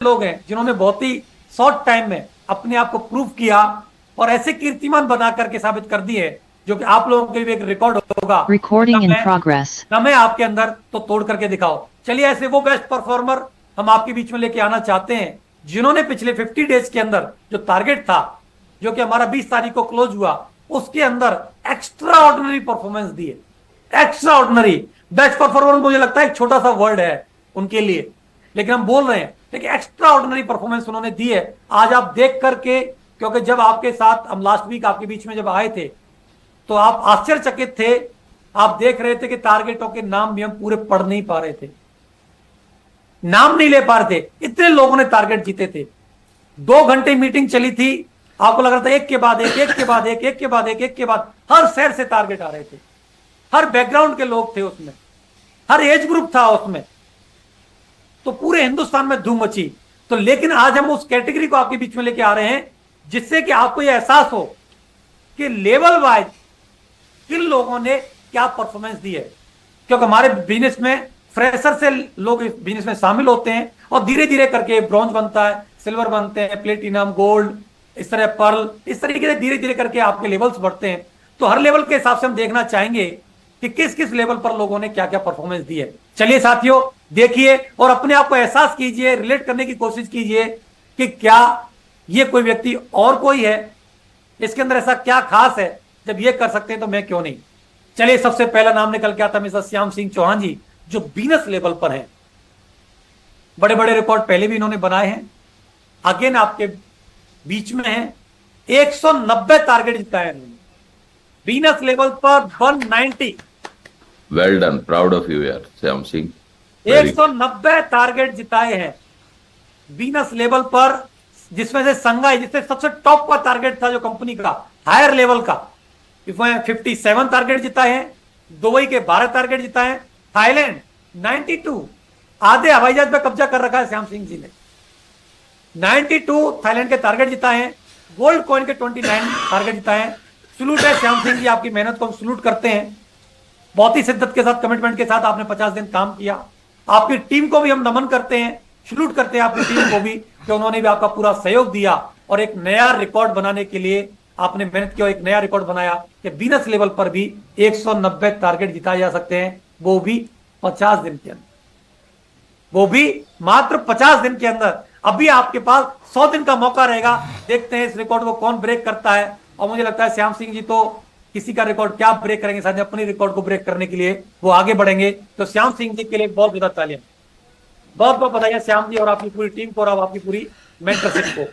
लोग हैं जिन्होंने बहुत ही शॉर्ट टाइम में अपने आप को प्रूव किया और ऐसे कीर्तिमान बना करके साबित कर दिए जो कि आप लोगों के लिए एक रिकॉर्ड होगा। Recording in progress. दम है आपके अंदर तो तोड़ करके दिखाओ। चलिए ऐसे वो बेस्ट परफॉर्मर हम आपके बीच में लेके आना चाहते हैं जिन्होंने पिछले 50 डेज के अंदर जो टारगेट था जो कि हमारा 20 तारीख को क्लोज हुआ उसके अंदर एक्स्ट्रा ऑर्डिनरी परफॉर्मेंस दी है। एक्स्ट्रा ऑर्डिनरी बेस्ट परफॉर्मर मुझे लगता है एक छोटा सा वर्ड है उनके लिए, लेकिन हम बोल रहे हैं लेकिन एक्स्ट्रा ऑर्डिनरी परफॉर्मेंस उन्होंने दी है। आज आप देख करके, क्योंकि जब आपके साथ हम लास्ट वीक आपके बीच में जब आए थे तो आप आश्चर्यचकित थे। आप देख रहे थे कि टारगेटों के नाम भी हम पूरे पढ़ नहीं पा रहे थे, नाम नहीं ले पा रहे थे, इतने लोगों ने टारगेट जीते थे। 2 घंटे मीटिंग चली थी, आपको लग रहा था एक के बाद एक, एक के बाद एक, एक के बाद एक के बाद हर शहर से टारगेट आ रहे थे, हर बैकग्राउंड के लोग थे उसमें, हर एज ग्रुप था उसमें, तो पूरे हिंदुस्तान में धूम मची। तो लेकिन आज हम उस कैटेगरी को आपके बीच में लेके आ रहे हैं जिससे कि आपको यह एहसास हो कि लेवल वाइज किन लोगों ने क्या परफॉर्मेंस दी है। क्योंकि हमारे बिजनेस में फ्रेशर से लोग इस बिजनेस में शामिल होते हैं और धीरे धीरे करके ब्रॉन्ज बनता है, सिल्वर बनते हैं, प्लेटिनम, गोल्ड, इस तरह पर्ल, इस तरीके से धीरे धीरे करके आपके लेवल्स बढ़ते हैं। तो हर लेवल के हिसाब से हम देखना चाहेंगे कि किस किस लेवल पर लोगों ने क्या क्या परफॉर्मेंस दी है। चलिए साथियों देखिए और अपने आप को एहसास कीजिए, रिलेट करने की कोशिश कीजिए कि क्या ये कोई व्यक्ति और कोई है, इसके अंदर ऐसा क्या खास है जब ये कर सकते हैं तो मैं क्यों नहीं। चलिए सबसे पहला नाम निकल के आता मिस्टर श्याम सिंह चौहान जी जो बीनस लेवल पर हैं। बड़े बड़े रिकॉर्ड पहले भी इन्होंने बनाए हैं, अगेन आपके बीच में है। 190 टारगेट जिताए हैं इन्होंने बीनस लेवल पर 190। Well done, proud of you यार श्याम सिंह। 190 टारगेट जिताए हैं बीनस लेवल पर, जिसमें से संघाई जिससे सबसे टॉप का टारगेट था जो कंपनी का हायर लेवल का, इसमें 57 टारगेट जिताए हैं। दुबई के 12 टारगेट जिताए हैं। थाईलैंड 92, आधे हवाई जहाज पे कब्जा कर रखा है श्याम सिंह जी ने। 92 थाईलैंड के टारगेट जिताए हैं। गोल्ड कॉइन के 29 टारगेट जिताए हैं। सलूट है श्याम सिंह जी, आपकी मेहनत को हम सलूट करते हैं। बहुत ही शिद्दत के साथ, कमिटमेंट के साथ आपने 50 दिन काम किया। आपकी टीम को भी हम नमन करते हैं, सलूट करते हैं आपकी टीम को भी कि उन्होंने भी आपका पूरा सहयोग दिया और एक नया रिकॉर्ड बनाने के लिए आपने मेहनत की और एक नया रिकॉर्ड बनाया कि बीनस लेवल पर भी 190 टारगेट जिताए जा सकते हैं, वो भी 50 दिन के अंदर, वो भी मात्र 50 दिन के अंदर। अभी आपके पास 100 दिन का मौका रहेगा, देखते हैं इस रिकॉर्ड को कौन ब्रेक करता है। और मुझे लगता है श्याम सिंह जी तो किसी का रिकॉर्ड क्या ब्रेक करेंगे, शायद अपनी रिकॉर्ड को ब्रेक करने के लिए वो आगे बढ़ेंगे। तो श्याम सिंह जी के लिए बहुत ज्यादा तालियां, बहुत बहुत बधाई श्याम जी और आपकी पूरी टीम को और आपकी पूरी मेंटरशिप को।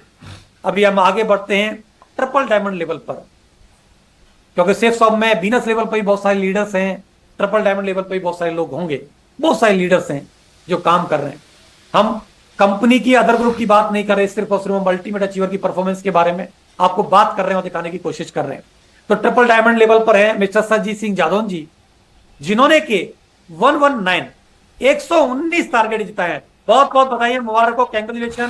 अभी हम आगे बढ़ते हैं ट्रिपल डायमंड लेवल पर, क्योंकि सेफ शॉप में बीनस लेवल पर भी बहुत सारे लीडर्स हैं, ट्रिपल डायमंड लेवल पर भी बहुत सारे लोग होंगे, बहुत सारे लीडर्स हैं जो काम कर रहे हैं। हम कंपनी की अदर ग्रुप की बात नहीं कर रहे, सिर्फ और सिर्फ हम अल्टीमेट अचीवर की परफॉर्मेंस के बारे में आपको बात कर रहे हैं और दिखाने की कोशिश कर रहे हैं। तो ट्रिपल डायमंड लेवल पर है मिस्टर सरजीत सिंह जादौन जी, जिन्होंने के 119 टारगेट जिताए हैं। बहुत बहुत बधाई, मुबारक हो, कैंग्रेचुलेशन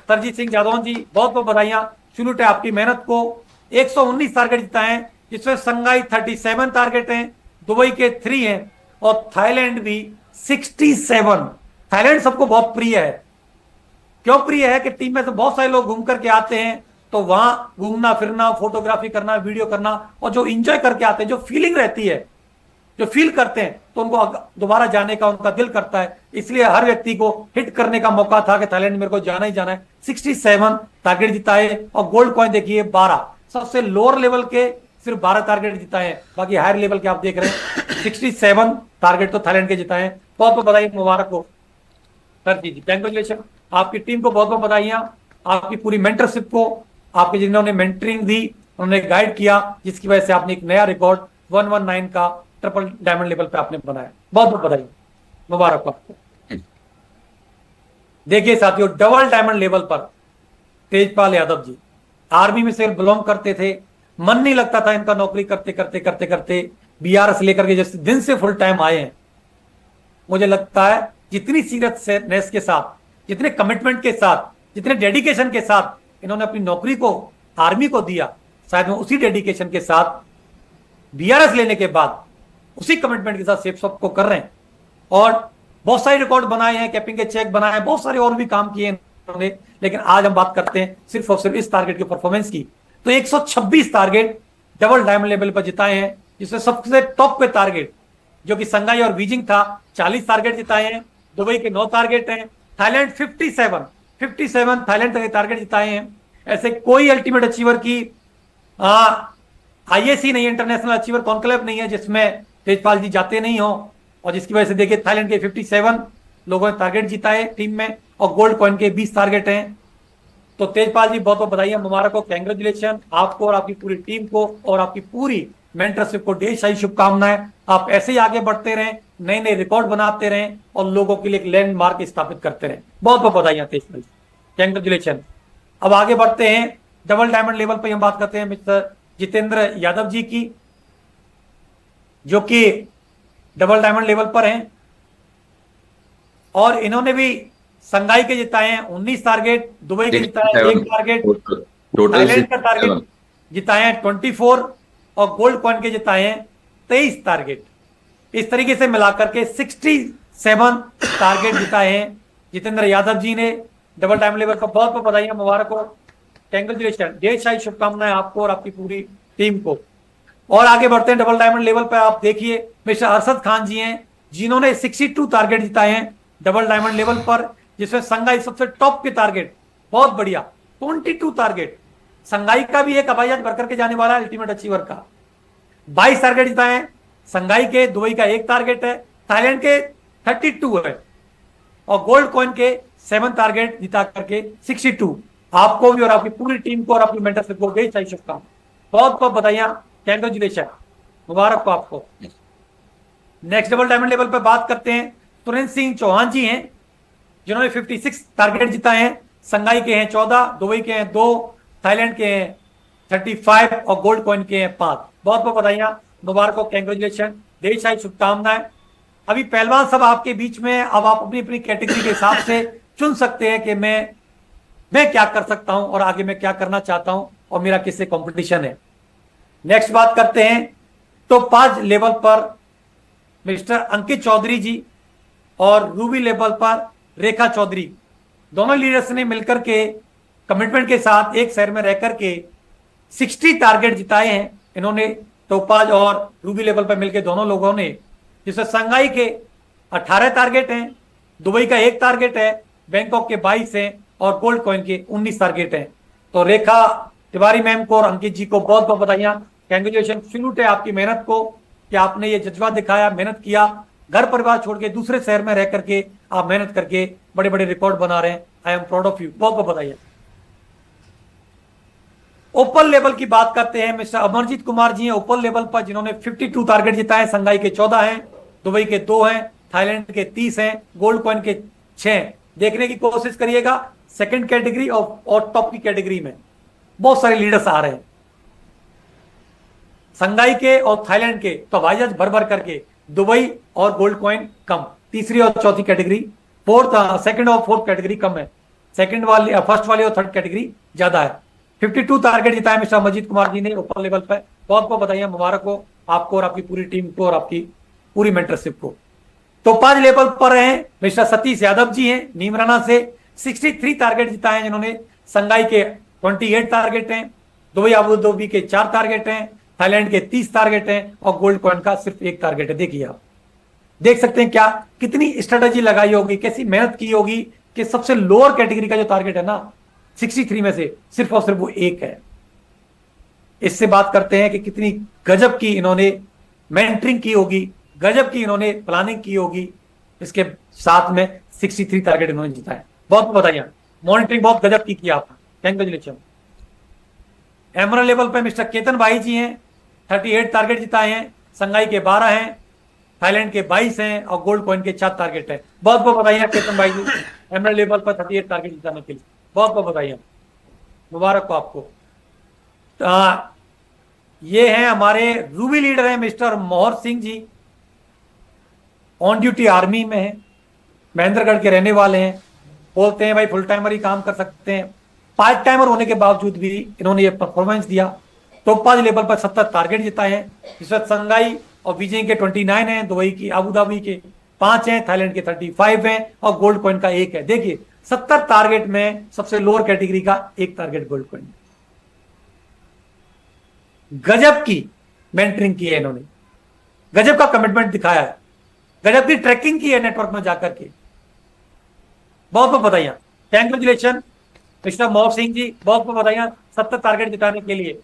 सरजीत सिंह जादौन जी, बहुत बहुत बधाइयां, सैल्यूट है आपकी मेहनत को। 119 टारगेट जिताए हैं, जिसमें संघाई 37 टारगेट हैं, दुबई के 3 हैं और थाईलैंड भी 67। थाईलैंड सबको बहुत प्रिय है। क्यों प्रिय है कि टीम में से बहुत सारे लोग घूम करके आते हैं, तो वहां घूमना फिरना, फोटोग्राफी करना, वीडियो करना और जो इंजॉय करके आते हैं, जो फीलिंग रहती है, जो फील करते हैं, तो उनको दोबारा जाने का उनका दिल करता है। इसलिए हर व्यक्ति को हिट करने का मौका था कि थाईलैंड मेरे को जाना ही जाना है। 67 टारगेट जिताए और गोल्ड कॉइन देखिए 12, सबसे लोअर लेवल के सिर्फ 12 टारगेट जिताए हैं, बाकी हायर लेवल के आप देख रहे हैं 67 टारगेट तो थाईलैंड के जिताए हैं। बहुत बहुत बधाई, मुबारक हो सर जी, कैंग्रेचुलेशन। आपकी टीम को बहुत बहुत बधाइयां, आपकी पूरी मेंटरशिप को, आपके जिन्होंने मेंटरिंग दी, उन्होंने गाइड किया, जिसकी वजह से आपने एक नया रिकॉर्ड 119 का ट्रिपल डायमंड लेवल पे आपने बनाया। बहुत बहुत बधाई, मुबारक हो आपको। देखिए साथियों, डबल डायमंड लेवल पर तेजपाल यादव जी आर्मी में से बिलोंग करते थे, मन नहीं लगता था इनका नौकरी करते करते करते करते बीआरएस लेकर के जैसे दिन से फुल टाइम आए हैं। मुझे लगता है जितनी सीरियसनेस के साथ, जितने कमिटमेंट के साथ, जितने डेडिकेशन के साथ इन्होंने अपनी नौकरी को आर्मी को दिया, शायद वो उसी डेडिकेशन के साथ बीआरएस लेने के बाद उसी कमिटमेंट के साथ सेफ शॉप को कर रहे हैं। और बहुत सारे रिकॉर्ड बनाए हैं, कैपिंग के चेक बनाए हैं, बहुत सारे और भी काम किए इन्होंने, लेकिन आज हम बात करते हैं सिर्फ और सिर्फ इस टारगेट के परफॉर्मेंस की। तो 126 टारगेट डबल डायमंड लेवल पर जिताए हैं, जिसमें सबसे टॉप पे टारगेट जो कि संगाई और बीजिंग था 40 टारगेट जिताए हैं, दुबई के 9 टारगेट हैं, थाईलैंड 57 थाईलैंड तक टारगेट जिताए हैं। ऐसे कोई अल्टीमेट अचीवर की आईएसी नहीं है, इंटरनेशनल अचीवर कॉन्क्लेव नहीं है जिसमें तेजपाल जी जाते नहीं हो, और जिसकी वजह से देखिए थाईलैंड के 57 लोगों ने टारगेट जीता है टीम में, और गोल्ड कॉइन के 20 टारगेट हैं। तो तेजपाल जी बहुत बहुत बधाई, मुबारक हो, कैंग्रेचुलेशन आपको और आपकी पूरी टीम को और आपकी पूरी मेंटरशिप को ढेर सारी शुभकामनाएं। आप ऐसे ही आगे बढ़ते रहें, नए नए रिकॉर्ड बनाते रहें और लोगों के लिए एक लैंडमार्क स्थापित करते रहें। बहुत बहुत बधाई तेजपाल जी, कैंग्रेचुलेशन। अब आगे बढ़ते हैं, डबल डायमंड लेवल पर हम बात करते हैं मिस्टर जितेंद्र यादव जी की, जो कि डबल डायमंड लेवल पर हैं, और इन्होंने भी संगाई के जिताए हैं 19 टारगेट, दुबई के जिताए 1 टारगेट, थाईलैंड का टारगेट जिताए हैं 24, और गोल्ड कॉइन के जिताए हैं 23 टारगेट। इस तरीके से मिलाकर के 67 टारगेट जिताए हैं जितेंद्र यादव जी ने डबल डायमंड लेवल पर। बहुत बहुत बधाई, मुबारक हो, कैंग्रेचुलेशन, ढेर सारी शुभकामनाएं आपको और आपकी पूरी टीम को। और आगे बढ़ते हैं, डबल डायमंड लेवल पर आप देखिए मिस्टर अरशद खान जी हैं, जिन्होंने 62 टारगेट जिताए हैं डबल डायमंड लेवल पर, जिसमें संगाई सबसे टॉप के टारगेट, बहुत बढ़िया 22 टारगेट। संगाई का भी एक हवाई जहाज भर करके जाने वाला है अल्टीमेट अचीवर का। 22 टारगेट जिताए हैं संगाई के, दुबई का 1 टारगेट है, थाईलैंड के 32 है, और गोल्ड कॉइन के 7 टारगेट जिता करके 62। आपको भी और आपकी पूरी टीम को और आपकी मेंटरशिप को ढेर सारी शुभकामनाएं, बहुत बहुत बधाइयां, कैंग्रेचुलेशन, मुबारक हो आपको। नेक्स्ट डबल डायमंड लेवल पर बात करते हैं, सुरेंद्र सिंह चौहान जी हैं, जिन्होंने 56 टारगेट जिताए हैं, संगाई के हैं 14, दुबई के हैं 2, थाईलैंड के हैं 35 और गोल्ड कॉइन के हैं 5। बहुत बहुत बधाइयां, मुबारक हो, कैंग्रेचुलेशन, ढेर सारी शुभकामनाएं। अभी पहलवान सब आपके बीच में, अब आप अपनी अपनी कैटेगरी के हिसाब से चुन सकते हैं कि मैं क्या कर सकता हूं और आगे मैं क्या करना चाहता हूं और मेरा किससे कंपटीशन है। नेक्स्ट बात करते हैं, तो 5 लेवल पर मिस्टर अंकित चौधरी जी और रूबी लेवल पर रेखा चौधरी, दोनों लीडर्स ने मिलकर के कमिटमेंट के साथ एक शहर में रह करके 60 टारगेट जिताए हैं इन्होंने, टोपाज और रूबी लेवल पर मिलकर दोनों लोगों ने, जिसमें संगाई के 18 टारगेट हैं, दुबई का 1 टारगेट है, बैंकॉक के 22 हैं और गोल्ड कॉइन के 19 टारगेट हैं। तो रेखा तिवारी मैम को और अंकित जी को बहुत बहुत बधाइयां, कैंग्रेचुलेशन, सैल्यूट है आपकी मेहनत को कि आपने ये जज्बा दिखाया, मेहनत किया, घर परिवार छोड़ के दूसरे शहर में रह करके आप मेहनत करके बड़े बड़े रिकॉर्ड बना रहे हैं। I am proud of you, बहुत बहुत बधाई। ओपन लेवल की बात करते हैं, मिस्टर अमरजीत कुमार जी हैं ओपन लेवल पर, जिन्होंने 52 टारगेट जिताए, संगाई के 14 हैं, दुबई के 2 हैं, थाईलैंड के 30 हैं, गोल्ड कॉइन के 6। देखने की कोशिश करिएगा सेकंड कैटेगरी और टॉप की कैटेगरी में बहुत सारे लीडर्स आ रहे हैं, संगाई के और थाईलैंड के तो हवाई जहाज भर भर करके, दुबई और गोल्ड कॉइन कम, तीसरी और चौथी कैटेगरी, सेकंड और फोर्थ कैटेगरी कम है, सेकंड वाली फर्स्ट वाली और थर्ड कैटेगरी ज्यादा है। 52 टारगेट जिताए मिस्टर अमरजीत कुमार जी ने ओपन लेवल पर, बहुत बहुत बधाइयां, मुबारक हो आपको और आपकी पूरी टीम को और आपकी पूरी मेंटरशिप को। तो 5 लेवल पर हैं मिस्टर सतीश यादव जी हैं नीमराना से, 63 टारगेट जिताए हैं जिन्होंने, संगाई के 28 टारगेट हैं, दुबई अबू धाबी के 4 टारगेट हैं, थाईलैंड के 30 टारगेट हैं और गोल्ड कॉइन का सिर्फ 1 टारगेट है। देखिए आप देख सकते हैं क्या कितनी स्ट्रेटेजी लगाई होगी, कैसी मेहनत की होगी कि सबसे लोअर कैटेगरी का जो टारगेट है ना 63 में से सिर्फ और सिर्फ वो 1 है। इससे बात करते हैं कि कितनी गजब की इन्होंने मेंटरिंग की होगी, गजब की इन्होंने प्लानिंग की होगी, इसके साथ में 63 टारगेट इन्होंने जिताए। बहुत बधाइयां, मॉनिटरिंग बहुत गजब की किया आपने, कैंग्रेचुलेशन। एमरल्ड लेवल पे मिस्टर केतन भाई जी हैं, 38 टारगेट जिताए हैं, संगाई के 12 हैं, थाईलैंड के 22 हैं और गोल्ड कॉइन के 4 टारगेट हैं। बहुत बहुत बधाइयां केतन भाई जी, एमरल्ड लेवल पर 38 टारगेट जिताने के लिए बहुत बहुत बधाइयां, मुबारक हो आपको। ये हैं हमारे रूबी लीडर हैं मिस्टर मोहर Singh ji, on duty army में है, महेंद्रगढ़ के रहने वाले हैं, बोलते हैं भाई फुल टाइमर ही काम कर सकते हैं, पार्ट टाइमर होने के बावजूद भी इन्होंने ये परफॉर्मेंस दिया। टॉप 5 लेवल पर 70 टारगेट जिताए हैं, जिसमें संगाई और बीजिंग के 29 हैं, दुबई की अबू धाबी के 5 हैं, थाईलैंड के 35 हैं और गोल्ड कॉइन का 1 है। देखिए 70 टारगेट में सबसे लोअर कैटेगरी का एक टारगेट गोल्ड कॉइन। गजब की मेंटरिंग की है इन्होंने, गजब का कमिटमेंट दिखाया है, गजब की ट्रैकिंग की है नेटवर्क में जाकर के। बहुत बहुत बधाइयां, कंग्रेचुलेशन मिस्टर मोहन सिंह जी, बहुत बहुत बधाइयां 70 टारगेट जिताने के लिए।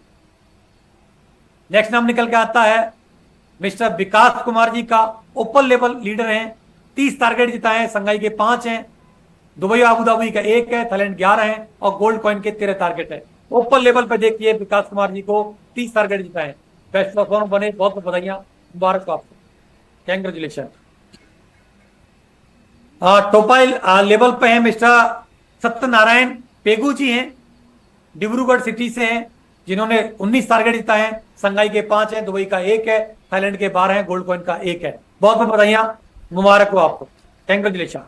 नेक्स्ट नाम निकल के आता है मिस्टर विकास कुमार जी का, ओपन लेवल लीडर हैं, 30 टारगेट जिताए हैं, संघाई के 5 हैं, दुबई आबू धाबी का 1 है, थाईलैंड 11 है और गोल्ड कॉइन के 13 टारगेट है। ओपन लेवल पे देखिए विकास कुमार जी को 30 टारगेट जिताए, बेस्ट परफॉर्मर बने, बहुत बहुत बधाइयां, मुबारक हो आपको, कंग्रेचुलेशन। टोपाइल लेवल पे है मिस्टर सत्यनारायण पेगू जी हैं, डिब्रूगढ़ सिटी से हैं, जिन्होंने 19 टारगेट जिताए हैं, संघाई के 5 हैं, दुबई का 1 है, थाईलैंड के 12 हैं, गोल्ड कॉइन का 1 है। बहुत बहुत बधाइयां, मुबारक हो आपको, कंग्रेचुलेशन।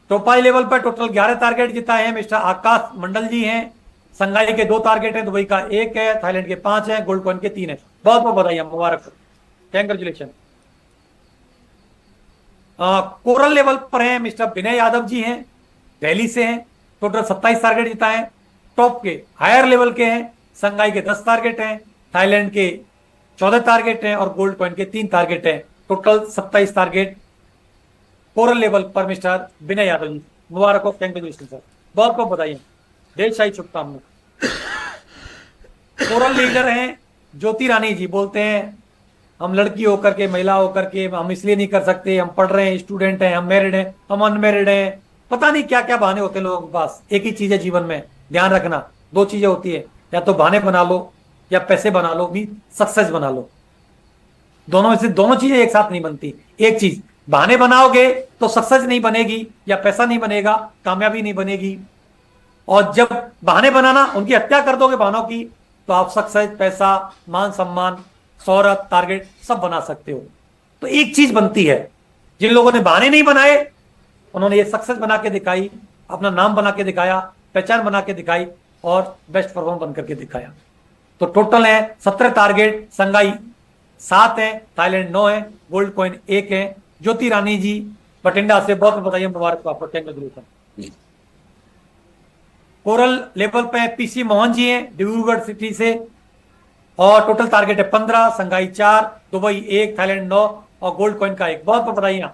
टोपाई लेवल पर टोटल 11 टारगेट जिताए हैं मिस्टर आकाश मंडल जी हैं, संघाई के 2 टारगेट हैं, दुबई का 1 है, थाईलैंड के 5 हैं, गोल्ड कॉइन के 3 है। बहुत बहुत बधाइयां, मुबारक हो, कंग्रेचुलेशन। कोरल लेवल पर हैं मिस्टर विनय यादव जी हैं, दिल्ली से हैं, टोटल 27 टारगेट जिताए हैं, टॉप के हायर लेवल के हैं, संघाई के 10 टारगेट हैं, थाईलैंड के 14 टारगेट हैं और गोल्ड कॉइन के 3 टारगेट हैं, टोटल 27 टारगेट कोरल लेवल पर मिस्टर विनय यादव जी, मुबारक हो, कंग्रेचुलेशन सर, बहुत बहुत बधाई, देशशाही शुभकामनाएं। कोरल लीडर हैं ज्योति रानी जी, बोलते हैं हम लड़की होकर के, महिला होकर के हम इसलिए नहीं कर सकते, हम पढ़ रहे हैं, स्टूडेंट हैं, हम मैरिड हैं, हम अनमैरिड हैं, पता नहीं क्या क्या बहाने होते हैं लोगों के पास। एक ही चीज है जीवन में, ध्यान रखना, 2 चीजें होती है, या तो बहाने बना लो या पैसे बना लो, भी सक्सेस बना लो, दोनों में से दोनों चीजें एक साथ नहीं बनती। एक चीज बहाने बनाओगे तो सक्सेस नहीं बनेगी, या पैसा नहीं बनेगा, कामयाबी नहीं बनेगी, और जब बहाने बनाना उनकी हत्या कर दोगे बहानों की, तो आप सक्सेस, पैसा, मान सम्मान, शोहरत, टारगेट सब बना सकते हो। तो एक चीज बनती है, जिन लोगों ने बहाने नहीं बनाए उन्होंने ये सक्सेस बना के दिखाई, अपना नाम बना के दिखाया, पहचान बना के दिखाई और बेस्ट परफॉर्मर बन करके दिखाया। तो टोटल है 17 टारगेट, संघाई 7 है, थाईलैंड 9 है, गोल्ड कॉइन 1 है। ज्योति रानी जी बठिंडा से, बहुत बताइए, मुबारक हो आपको, कंग्रेचुलेशन। कोरल लेवल पे पीसी मोहन जी हैं, डिब्रूगढ़ सिटी से, और टोटल टारगेट है 15, संघाई 4, दुबई 1, थाईलैंड 9 और गोल्ड कॉइन का 1। बहुत बहुत बधाइयां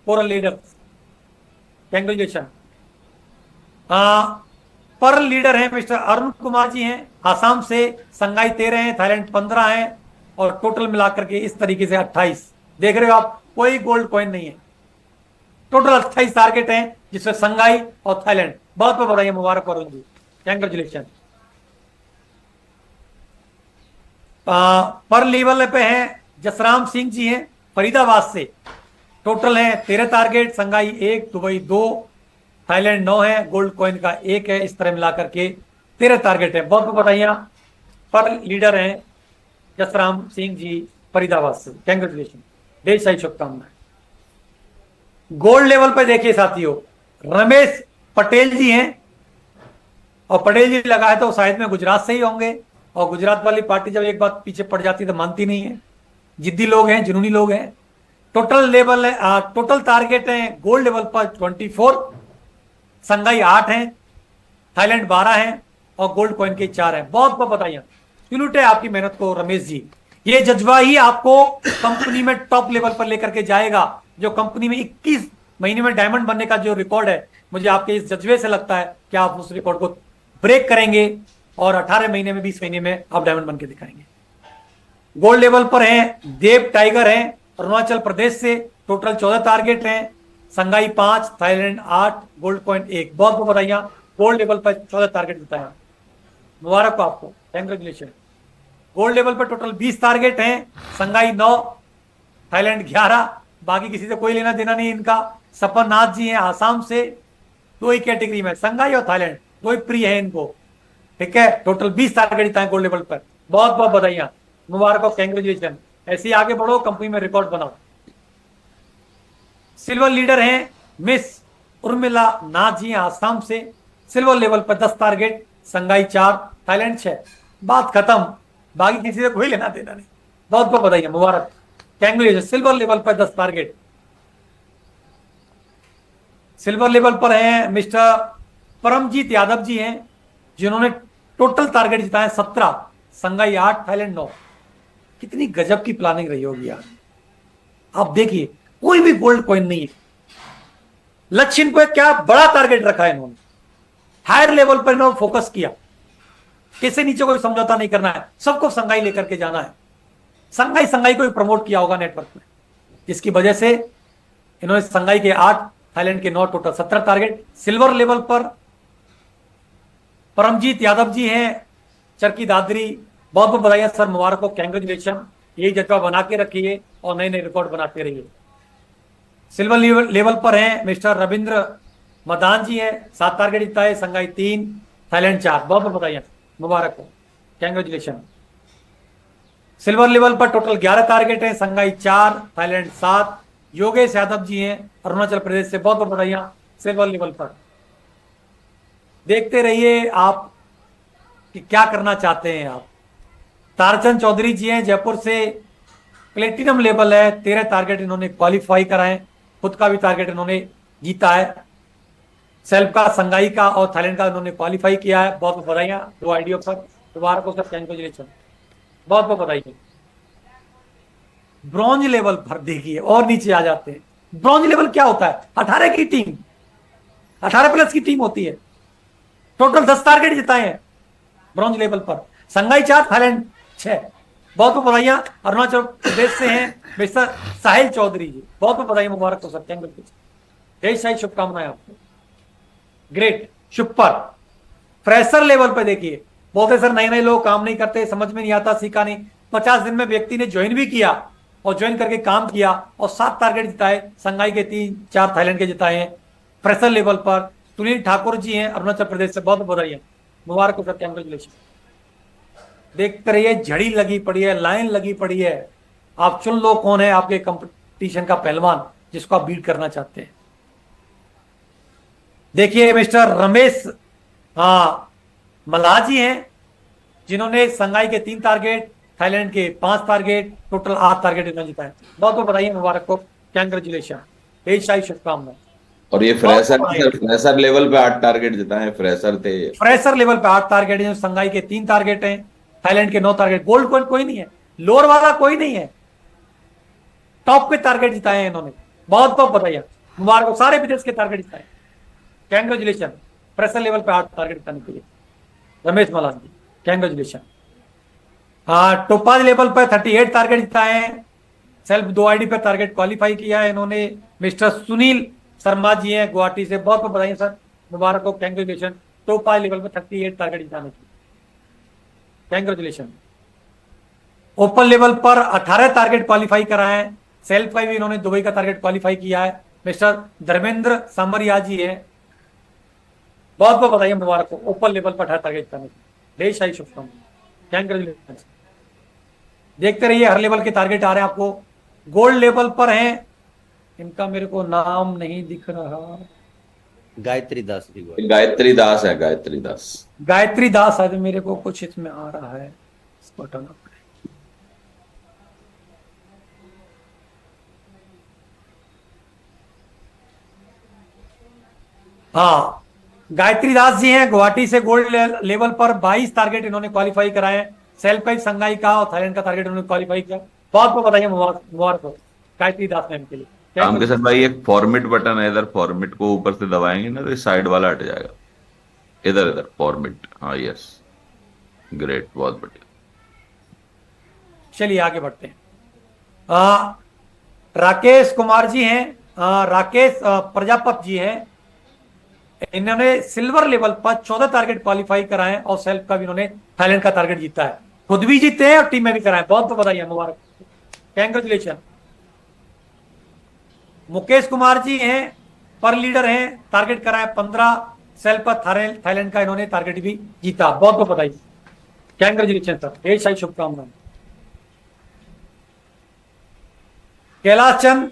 coral leader, congratulation. Pearl leader हैं मिस्टर अरुण कुमार जी हैं, आसाम से, संघाई 13 है, थाईलैंड 15 है और टोटल मिलाकर के इस तरीके से 28। देख रहे हो आप, कोई गोल्ड कॉइन नहीं है, टोटल 28 टारगेट हैं, जिसमें संघाई और थाईलैंड। बहुत बहुत बधाई, मुबारक अरुण जी, कंग्रेचुलेशन। पर लेवल पे हैं जसराम सिंह जी हैं, फरीदाबाद से, टोटल है 13 टारगेट, संघाई 1, दुबई 2, थाईलैंड 9 है, गोल्ड कॉइन का 1 है, इस तरह मिलाकर के 13 टारगेट है। बहुत बहुत बधाइयां, पर लीडर हैं जसराम सिंह जी फरीदाबाद से, कंग्रेचुलेशन, ढेर सारी शुभकामनाएं। गोल्ड लेवल पर देखिए साथियों, रमेश पटेल जी हैं, और पटेल जी लगा है तो शायद में गुजरात से ही होंगे, और गुजरात वाली पार्टी जब एक बात पीछे पड़ जाती है तो मानती नहीं है, जिद्दी लोग हैं, जुनूनी लोग हैं। टोटल लेवल है, टोटल टारगेट है गोल्ड लेवल पर 24, संघाई 8 है, थाईलैंड 12 है और गोल्ड कॉइन के 4 है। बहुत बहुत बताइए, सैल्यूट है आपकी मेहनत को रमेश जी। ये जज्बा ही आपको कंपनी में टॉप लेवल पर लेकर के जाएगा। जो कंपनी में 21 महीने में डायमंड बनने का जो रिकॉर्ड है, मुझे आपके इस जज्बे से लगता है कि आप उस रिकॉर्ड को ब्रेक करेंगे और 18 महीने में, 20 महीने में आप डायमंड बन के दिखाएंगे। गोल्ड लेवल पर हैं देव टाइगर हैं, अरुणाचल प्रदेश से, टोटल 14 टारगेट हैं, संघाई 5, थाईलैंड 8, गोल्ड कॉइन 1। बहुत बहुत बधाइयां, गोल्ड लेवल पर 14 टारगेट बताया, मुबारक हो आपको, कंग्रेचुलेशन। गोल्ड लेवल पर टोटल 20 टारगेट हैं, संघाई 9, थाईलैंड 11, बाकी किसी से कोई लेना देना नहीं इनका। सपन नाथ जी हैं आसाम से, 2 ही कैटेगरी में, संघाई और थाईलैंड, 2 ही प्रिय है इनको, ठीक है। टोटल 20 टारगेट जिताए गोल्ड लेवल पर, बहुत बहुत बधाइयां, मुबारक हो, कंग्रेचुलेशन। ऐसे ही आगे बढ़ो, कंपनी में रिकॉर्ड बनाओ। सिल्वर लीडर हैं मिस उर्मिला नाथ जी आसाम से, सिल्वर लेवल पर 10 टारगेट, संघाई 4, थाईलैंड 6। बात खत्म, बाकी किसी से कोई लेना देना नहीं। बहुत बहुत बधाइयां, मुबारक, कंग्रेचुलेशन। सिल्वर लेवल पर 10 टारगेट। सिल्वर लेवल पर हैं मिस्टर परमजीत यादव जी हैं, जिन्होंने टोटल टारगेट जिताए 17, संघाई 8, थाईलैंड 9। कितनी गजब की प्लानिंग रही होगी यार। आप देखिए, कोई भी गोल्ड कॉइन नहीं है। लक्ष्य इनको एक क्या बड़ा टारगेट रखा है इन्होंने, हायर लेवल पर इन्होंने फोकस किया। किसी नीचे कोई समझौता नहीं करना है, सबको संघाई लेकर के जाना है। संघाई को भी प्रमोट किया होगा नेटवर्क में, जिसकी वजह से इन्होंने संघाई के 8, थाईलैंड के 9, टोटल 17 टारगेट। सिल्वर लेवल पर परमजीत यादव जी हैं, चरकी दादरी, बहुत बहुत बधाई सर, मुबारक हो, कैंग्रेचुलेशन। यही जज्बा बना के रखिए और नए नए रिकॉर्ड बनाते रहिए। सिल्वर लेवल पर हैं मिस्टर रविंद्र मदान जी हैं, 7 टारगेट जीता है, संघाई 3, थाईलैंड 4। बहुत बहुत बधाई, मुबारक हो, कैंग्रेचुलेशन। सिल्वर लेवल पर टोटल 11 टारगेट हैं, संघाई 4, थाईलैंड 7। योगेश यादव जी हैं अरुणाचल प्रदेश से, बहुत बहुत बधाइयां सिल्वर लेवल पर। देखते रहिए आप कि क्या करना चाहते हैं आप। तारचंद चौधरी जी हैं जयपुर से, प्लेटिनम लेवल है, 13 टारगेट इन्होंने क्वालिफाई कराए, खुद का भी टारगेट इन्होंने जीता है। सेल्फ का, संघाई का और थाईलैंड का इन्होंने क्वालिफाई किया है। बहुत बहुत बधाइयां 2 आईडियो पर, दोबारा को सर कैंग्रेचुलेशन, बहुत बहुत बधाई। ब्रॉन्ज लेवल पर देखिए और नीचे आ जाते हैं। ब्रॉन्ज लेवल क्या होता है? 18 की टीम, 18 प्लस की टीम होती है। टोटल 10 टारगेट जिताए हैं ब्रॉन्ज लेवल पर, संघाई 4, थाईलैंड 6। बहुत बहुत बधाइयां। अरुणाचल प्रदेश से हैं मिस्टर साहिल चौधरी जी, बहुत बहुत बधाई, मुबारक हो सकते हैं, ढेर सारी शुभकामनाएं आपको। Great, super. फ्रेशर लेवल पे देखिए, बोलते सर नए नए लोग काम नहीं करते, समझ में नहीं आता, सीखा नहीं। 50 दिन में व्यक्ति ने ज्वाइन भी किया और ज्वाइन करके काम किया और 7 टारगेट जिताए, संघाई के 3, 4 थाईलैंड के जिताए हैं। फ्रेशर लेवल पर सुनील ठाकुर जी हैं अरुणाचल प्रदेश से, बहुत बधाई है, मुबारक हो सर, कैंग्रेचुलेशन। देखते रहिए, झड़ी लगी पड़ी है, लाइन लगी पड़ी है। आप चुन लो कौन है आपके कंपटीशन का पहलवान जिसको आप बीट करना चाहते हैं। देखिए मिस्टर रमेश मलाजी हैं, जिन्होंने संघाई के 3 टारगेट, थाईलैंड के 5 टारगेट, टोटल 8 टारगेट इन्होंने जिताए। बहुत बहुत बधाई, मुबारक हो, कैंग्रेचुलेशन, ढेर सारी शुभकामनाएं। और ये फ्रेशर लेवल पे 8 टारगेट जिताए हैं, फ्रेशर थे। फ्रेशर लेवल पे 8 टारगेट हैं, संघाई के 3 टारगेट हैं, थाईलैंड के 9 टारगेट। गोल्ड कॉइन कोई नहीं है, लोअर वाला कोई नहीं है, टॉप के टारगेट जिताए हैं इन्होंने। बहुत बहुत बधाई, मुबारक हो, सारे विदेश के टारगेट जिताए, कैंग्रेचुलेशन। फ्रेशर लेवल पे 8 टारगेट जिताने के लिए रमेश मलान जी, कैंग्रेचुलेशन। टोपाज लेवल पर 38 टारगेट जिताए हैं, सेल्फ 2 आईडी पे टारगेट क्वालिफाई किया है इन्होंने। मिस्टर सुनील शर्मा जी हैं गुवाहाटी से, बहुत बहुत बधाई सर, मुबारक हो, कैंग्रेचुलेशन। टोपाज लेवल पर 38 टारगेट जिताने की, कैंग्रेचुलेशन। ओपन लेवल पर 18 टारगेट क्वालिफाई करा है, सेल्फ का भी इन्होंने दुबई का टारगेट क्वालिफाई किया है। मिस्टर धर्मेंद्र सांबरिया जी है, बहुत बहुत बधाई, मुबारक हो, ओपन लेवल पर 18 टारगेट जिताने की, ढेर सारी शुभकामनाएं, कैंग्रेचुलेशन। देखते रहिए, हर लेवल के टारगेट आ रहे हैं आपको। गोल्ड लेवल पर हैं, इनका मेरे को नाम नहीं दिख रहा, गायत्री दास जी, गायत्री दास है, गायत्री दास, गायत्री दास है, मेरे को कुछ इसमें आ रहा है, इसको हटाना पड़ेगा। हाँ, गायत्री दास जी हैं गुवाहाटी से, गोल्ड लेवल पर 22 टारगेट इन्होंने क्वालिफाई कराए हैं, सेल्फ का, संघाई का और थाईलैंड का टारगेट इन्होंने क्वालिफाई किया। बहुत बहुत बधाई, मुबारक हो गायत्री दास मैम के लिए। राम किशन भाई, एक फॉर्मेट बटन है इधर, फॉर्मेट को ऊपर से दबाएंगे ना तो साइड वाला हट जाएगा। इधर इधर फॉर्मेट, हाँ यस, ग्रेट, बहुत बढ़िया। चलिए आगे बढ़ते हैं। राकेश कुमार जी हैं, राकेश प्रजापत जी हैं, इन्होंने सिल्वर लेवल पर 14 टारगेट क्वालिफाई कराए और सेल्फ का भी इन्होंने थाईलैंड का टारगेट जीता है, खुद भी जीते हैं और टीम में भी कराए। बहुत बहुत बधाई, मुबारक, कैंग्रेचुलेशन। मुकेश कुमार जी हैं, पर लीडर हैं, टारगेट कराए 15, सेल्फ पर थाईलैंड का इन्होंने टारगेट भी जीता। बहुत बहुत बधाई, कैंग्रेचुलेशन सर, ढेर सारी शुभकामनाएं। कैलाश चंद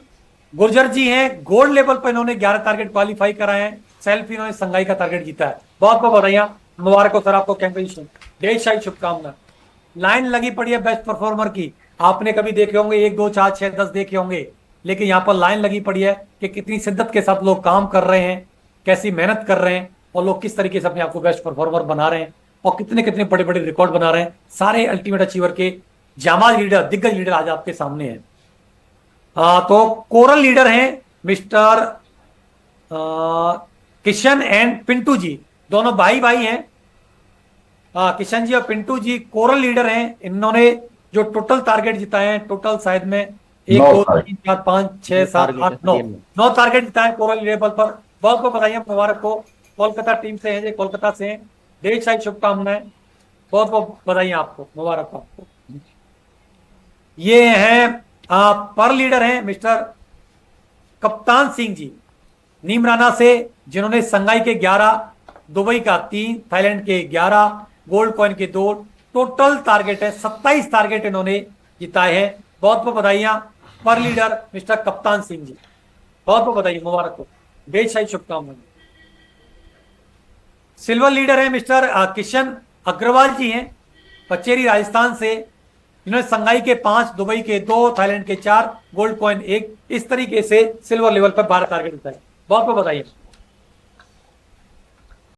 गुर्जर जी हैं, गोल्ड लेवल पर इन्होंने 11 टारगेट क्वालिफाई कराए हैं, सेल्फ इन्होंने संघाई का टारगेट जीता है। बहुत बहुत बधाइयां, मुबारक हो सर आपको, कैंग्रेचुलेशन, ढेर सारी शुभकामनाएं। लाइन लगी पड़ी है बेस्ट परफॉर्मर की, आपने कभी देखे होंगे 1, 2, 4, 6, 10 देखे होंगे, लेकिन यहाँ पर लाइन लगी पड़ी है कि कितनी शिद्दत के साथ लोग काम कर रहे हैं, कैसी मेहनत कर रहे हैं और लोग किस तरीके से अपने आप को बेस्ट परफॉर्मर बना रहे हैं और कितने कितने बड़े बड़े रिकॉर्ड बना रहे हैं। सारे अल्टीमेट अचीवर के जामाज लीडर, दिग्गज लीडर आज आपके सामने हैं। तो कोरल लीडर हैं मिस्टर किशन एंड पिंटू जी, दोनों भाई भाई हैं। किशन जी और पिंटू जी कोरल लीडर हैं। इन्होंने जो टोटल टारगेट जिताए हैं, टोटल शायद में 1 2 3 4 5 6 7 8 9 टारगेट जिताए कोरल लेवल पर। बहुत बहुत बधाई, मुबारक हो। कोलकाता टीम से हैं, ये कोलकाता से हैं। ढेर सारी शुभकामनाएं, बहुत बहुत बधाई आपको, मुबारक हो आपको। ये हैं पर लीडर हैं मिस्टर कप्तान सिंह जी नीमराना से, जिन्होंने संघाई के 11, दुबई का 3, थाईलैंड के 11, गोल्ड कॉइन के 2, टोटल टारगेट है 27 टारगेट इन्होंने जिताए हैं। बहुत बहुत बधाइयां पर लीडर मिस्टर कप्तान सिंह जी, बहुत बहुत बधाई, मुबारक हो, ढेर सारी शुभकामनाएं। सिल्वर लीडर है मिस्टर किशन अग्रवाल जी हैं, पचेरी राजस्थान से, जिन्होंने संघाई के 5, दुबई के 2, थाईलैंड के 4, गोल्ड कॉइन 1, इस तरीके से सिल्वर लेवल पर 12 टारगेट जिताए। बहुत बहुत बधाई।